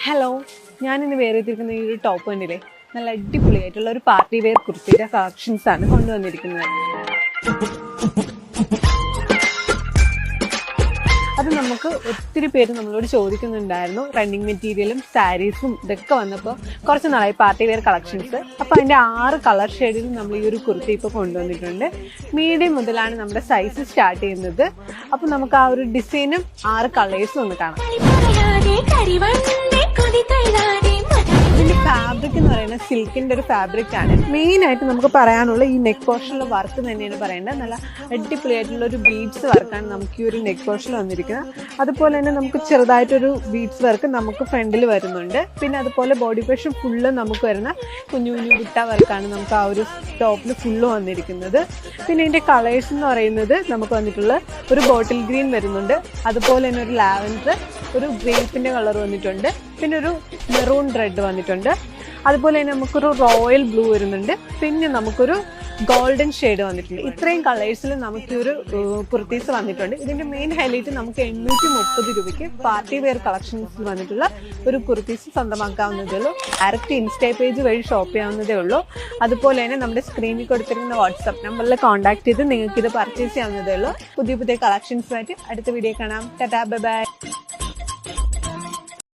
Hello, ഞാനിന്ന് വേറെ എത്തിയിരിക്കുന്ന ഈ ഒരു ടോപ്പ് കണ്ടില്ലേ, നല്ല അടിപൊളിയായിട്ടുള്ള ഒരു പാർട്ടി വെയർ കുർത്തിയുടെ കളക്ഷൻസ് ആണ് കൊണ്ടുവന്നിരിക്കുന്നത്. അത് നമുക്ക് ഒത്തിരി പേര് നമ്മളോട് ചോദിക്കുന്നുണ്ടായിരുന്നു. റണ്ണിങ് മെറ്റീരിയലും സാരീസും ഇതൊക്കെ വന്നപ്പോൾ കുറച്ച് നാളായി പാർട്ടി വെയർ കളക്ഷൻസ്. അപ്പോൾ അതിൻ്റെ 6 കളർ ഷെയ്ഡിൽ നമ്മൾ ഈ ഒരു കുർത്തി ഇപ്പോൾ കൊണ്ടുവന്നിട്ടുണ്ട്. മീഡിയം മുതലാണ് നമ്മുടെ സൈസ് സ്റ്റാർട്ട് ചെയ്യുന്നത്. അപ്പോൾ നമുക്ക് ആ ഒരു ഡിസൈനും 6 കളേഴ്സും ഒന്ന് കാണാം. ഇതിന്റെ ഫാബ്രിക് എന്ന് പറയുന്നത് സിൽക്കിന്റെ ഒരു ഫാബ്രിക് ആണ്. മെയിൻ ആയിട്ട് നമുക്ക് പറയാനുള്ള ഈ നെക്ക് പോർഷനിലെ വർക്ക് തന്നെയാണ് പറയേണ്ടത്. നല്ല അടിപൊളിയായിട്ടുള്ള ഒരു ബീഡ്സ് വർക്കാണ് നമുക്ക് ഈ ഒരു നെക്ക് പോർഷനിൽ വന്നിരിക്കുന്നത്. അതുപോലെ തന്നെ നമുക്ക് ചെറുതായിട്ടൊരു ബീഡ്സ് വർക്ക് നമുക്ക് ഫ്രണ്ടിൽ വരുന്നുണ്ട്. പിന്നെ അതുപോലെ ബോഡി പോർഷൻ ഫുള്ള് നമുക്ക് വരുന്ന കുഞ്ഞു കുഞ്ഞു ബുട്ട വർക്കാണ് നമുക്ക് ആ ഒരു ടോപ്പിൽ ഫുള്ള് വന്നിരിക്കുന്നത്. പിന്നെ ഇതിന്റെ കളേഴ്സ് എന്ന് പറയുന്നത് നമുക്ക് വന്നിട്ടുള്ള ഒരു ബോട്ടിൽ ഗ്രീൻ വരുന്നുണ്ട്, അതുപോലെ തന്നെ ഒരു ലാവൻഡർ, ഒരു ഗ്രേപ്പിന്റെ കളർ വന്നിട്ടുണ്ട്, പിന്നെ ഒരു മെറൂൺ റെഡ് വന്നിട്ടുണ്ട്, അതുപോലെ തന്നെ നമുക്കൊരു റോയൽ ബ്ലൂ വരുന്നുണ്ട്, പിന്നെ നമുക്കൊരു ഗോൾഡൻ ഷെയ്ഡ് വന്നിട്ടുണ്ട്. ഇത്രയും കളേഴ്സിൽ നമുക്ക് ഒരു കുർത്തീസ് വന്നിട്ടുണ്ട്. ഇതിന്റെ മെയിൻ ഹൈലൈറ്റ് നമുക്ക് 830 രൂപയ്ക്ക് പാർട്ടി വെയർ കളക്ഷൻസിൽ വന്നിട്ടുള്ള ഒരു കുർത്തീസ് സ്വന്തമാക്കാവുന്നതേ ഉള്ളൂ. ഡയറക്റ്റ് ഇൻസ്റ്റാ പേജ് വഴി ഷോപ്പ് ചെയ്യാവുന്നതേ ഉള്ളൂ. അതുപോലെ തന്നെ നമ്മുടെ സ്ക്രീനിൽ കൊടുത്തിരിക്കുന്ന വാട്സ്ആപ്പ് നമ്പറിൽ കോൺടാക്ട് ചെയ്ത് നിങ്ങൾക്ക് ഇത് പർച്ചേസ് ചെയ്യാവുന്നതേ ഉള്ളൂ. പുതിയ പുതിയ കളക്ഷൻസുമായിട്ട് അടുത്ത വീഡിയോ കാണാം. Tata, bye bye.